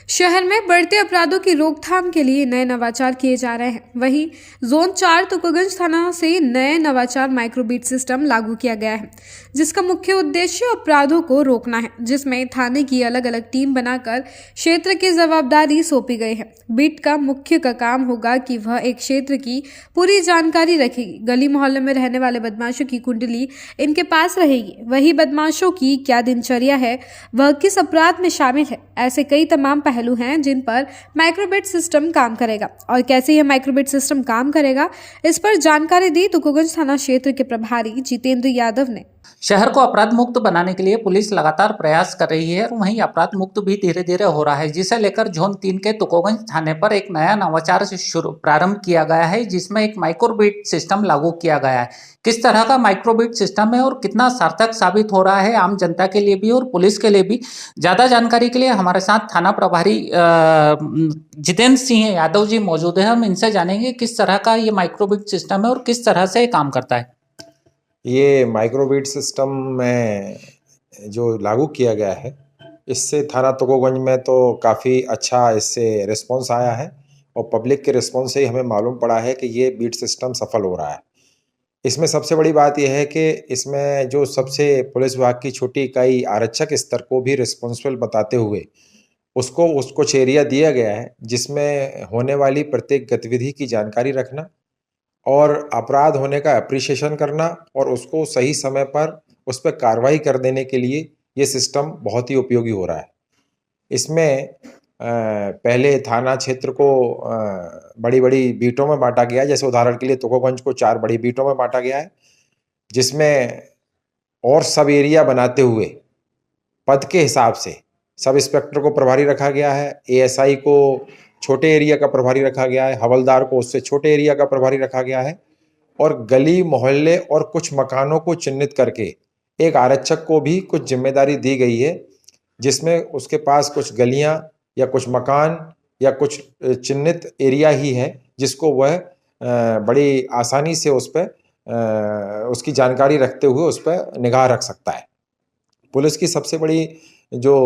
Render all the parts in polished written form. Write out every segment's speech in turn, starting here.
शहर में बढ़ते अपराधों की रोकथाम के लिए नए नवाचार किए जा रहे हैं। वहीं जोन 4 तुकोगंज थाना से नए नवाचार माइक्रोबीट सिस्टम लागू किया गया है, जिसका मुख्य उद्देश्य अपराधों को रोकना है, जिसमें थाने की अलग अलग टीम बनाकर क्षेत्र की जवाबदारी सौंपी गई है। बीट का मुख्य का काम होगा कि वह एक क्षेत्र की पूरी जानकारी रखेगी। गली मोहल्ले में रहने वाले बदमाशों की कुंडली इनके पास रहेगी। वही बदमाशों की क्या दिनचर्या है, वह किस अपराध में शामिल है, ऐसे कई तमाम पहलू हैं जिन पर माइक्रोबिट सिस्टम काम करेगा। और कैसे यह माइक्रोबिट सिस्टम काम करेगा, इस पर जानकारी दी तुकोगंज थाना क्षेत्र के प्रभारी जितेंद्र यादव ने। शहर को अपराध मुक्त बनाने के लिए पुलिस लगातार प्रयास कर रही है और वहीं अपराध मुक्त भी धीरे धीरे हो रहा है, जिसे लेकर जोन 3 के तुकोगंज थाने पर एक नया नवाचार से प्रारंभ किया गया है, जिसमें एक माइक्रोबिट सिस्टम लागू किया गया है। किस तरह का माइक्रोबिट सिस्टम है और कितना सार्थक साबित हो रहा है आम जनता के लिए भी और पुलिस के लिए भी, ज्यादा जानकारी के लिए हमारे साथ थाना प्रभारी जितेंद्र सिंह यादव जी मौजूद है। हम इनसे जानेंगे किस तरह का ये माइक्रोबिट सिस्टम है और किस तरह से काम करता है। ये माइक्रोबीट सिस्टम में जो लागू किया गया है, इससे थाना तुकोगंज में तो काफ़ी अच्छा इससे रिस्पांस आया है और पब्लिक के रिस्पांस से ही हमें मालूम पड़ा है कि ये बीट सिस्टम सफल हो रहा है। इसमें सबसे बड़ी बात यह है कि इसमें जो सबसे पुलिस विभाग की छोटी इकाई आरक्षक स्तर को भी रिस्पॉन्सिबल बताते हुए उसको कुछ एरिया दिया गया है, जिसमें होने वाली प्रत्येक गतिविधि की जानकारी रखना और अपराध होने का अप्रिशिएशन करना और उसको सही समय पर उस पर कार्रवाई कर देने के लिए ये सिस्टम बहुत ही उपयोगी हो रहा है। इसमें पहले थाना क्षेत्र को बड़ी बड़ी बीटों में बांटा गया है। जैसे उदाहरण के लिए तुकोगंज को 4 बड़ी बीटों में बांटा गया है, जिसमें और सब एरिया बनाते हुए पद के हिसाब से सब इंस्पेक्टर को प्रभारी रखा गया है, एएसआई को छोटे एरिया का प्रभारी रखा गया है, हवलदार को उससे छोटे एरिया का प्रभारी रखा गया है और गली मोहल्ले और कुछ मकानों को चिन्हित करके एक आरक्षक को भी कुछ जिम्मेदारी दी गई है, जिसमें उसके पास कुछ गलियां या कुछ मकान या कुछ चिन्हित एरिया ही है, जिसको वह बड़ी आसानी से उस पर उसकी जानकारी रखते हुए उस पर निगाह रख सकता है। पुलिस की सबसे बड़ी जो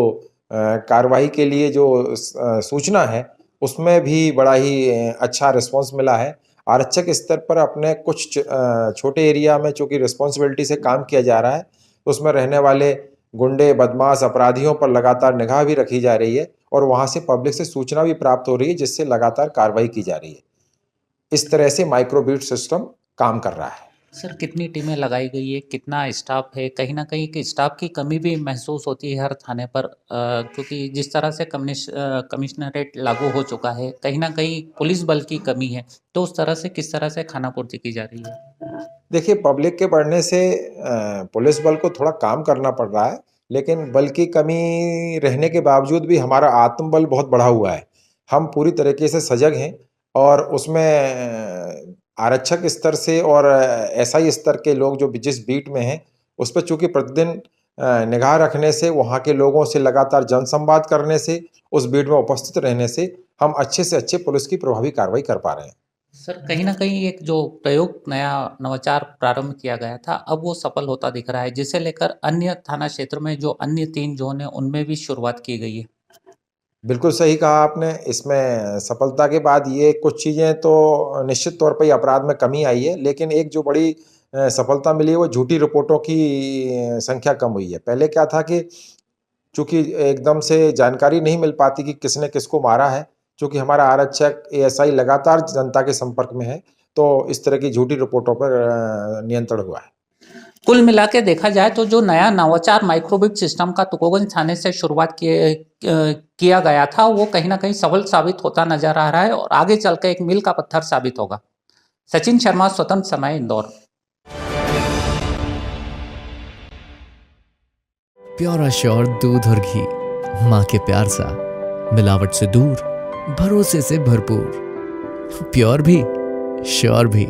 कार्रवाई के लिए जो सूचना है, उसमें भी बड़ा ही अच्छा रिस्पांस मिला है। आरक्षक स्तर पर अपने कुछ छोटे एरिया में चूँकि रिस्पॉन्सिबिलिटी से काम किया जा रहा है, तो उसमें रहने वाले गुंडे बदमाश अपराधियों पर लगातार निगाह भी रखी जा रही है और वहाँ से पब्लिक से सूचना भी प्राप्त हो रही है, जिससे लगातार कार्रवाई की जा रही है। इस तरह से माइक्रोबीट सिस्टम काम कर रहा है। सर, कितनी टीमें लगाई गई है, कितना स्टाफ है? कहीं ना कहीं कि स्टाफ की कमी भी महसूस होती है हर थाने पर, क्योंकि जिस तरह से कमिश्नरेट लागू हो चुका है, कहीं ना कहीं पुलिस बल की कमी है, तो उस तरह से किस तरह से खानापूर्ति की जा रही है? देखिए, पब्लिक के बढ़ने से पुलिस बल को थोड़ा काम करना पड़ रहा है, लेकिन बल की कमी रहने के बावजूद भी हमारा आत्मबल बहुत बढ़ा हुआ है। हम पूरी तरीके से सजग हैं और उसमें आरक्षक स्तर से और एसआई स्तर के लोग जो जिस बीट में हैं, उस पर चूँकि प्रतिदिन निगाह रखने से, वहाँ के लोगों से लगातार जनसंवाद करने से, उस बीट में उपस्थित रहने से हम अच्छे से अच्छे पुलिस की प्रभावी कार्रवाई कर पा रहे हैं। सर, कहीं ना कहीं एक जो प्रयोग नया नवाचार प्रारंभ किया गया था, अब वो सफल होता दिख रहा है, जिसे लेकर अन्य थाना क्षेत्र में जो अन्य 3 जोन है उनमें भी शुरुआत की गई है। बिल्कुल सही कहा आपने। इसमें सफलता के बाद ये कुछ चीज़ें तो निश्चित तौर पर अपराध में कमी आई है, लेकिन एक जो बड़ी सफलता मिली है वो झूठी रिपोर्टों की संख्या कम हुई है। पहले क्या था कि चूँकि एकदम से जानकारी नहीं मिल पाती कि किसने किसको मारा है, चूँकि हमारा आरक्षक एएसआई लगातार जनता के संपर्क में है, तो इस तरह की झूठी रिपोर्टों पर नियंत्रण हुआ है। कुल मिला के देखा जाए तो जो नया नवाचार माइक्रोबिट सिस्टम का तुकोगंज थाने से शुरुआत किया गया था, वो कहीं ना कहीं सफल साबित होता नजर आ रहा है और आगे चलकर एक मील का पत्थर साबित होगा। सचिन शर्मा, स्वतंत्र समय, इंदौर। प्योर अश्योर दूध और घी, माँ के प्यार सा, मिलावट से दूर, भरोसे से भरपूर, प्योर भी श्योर भी।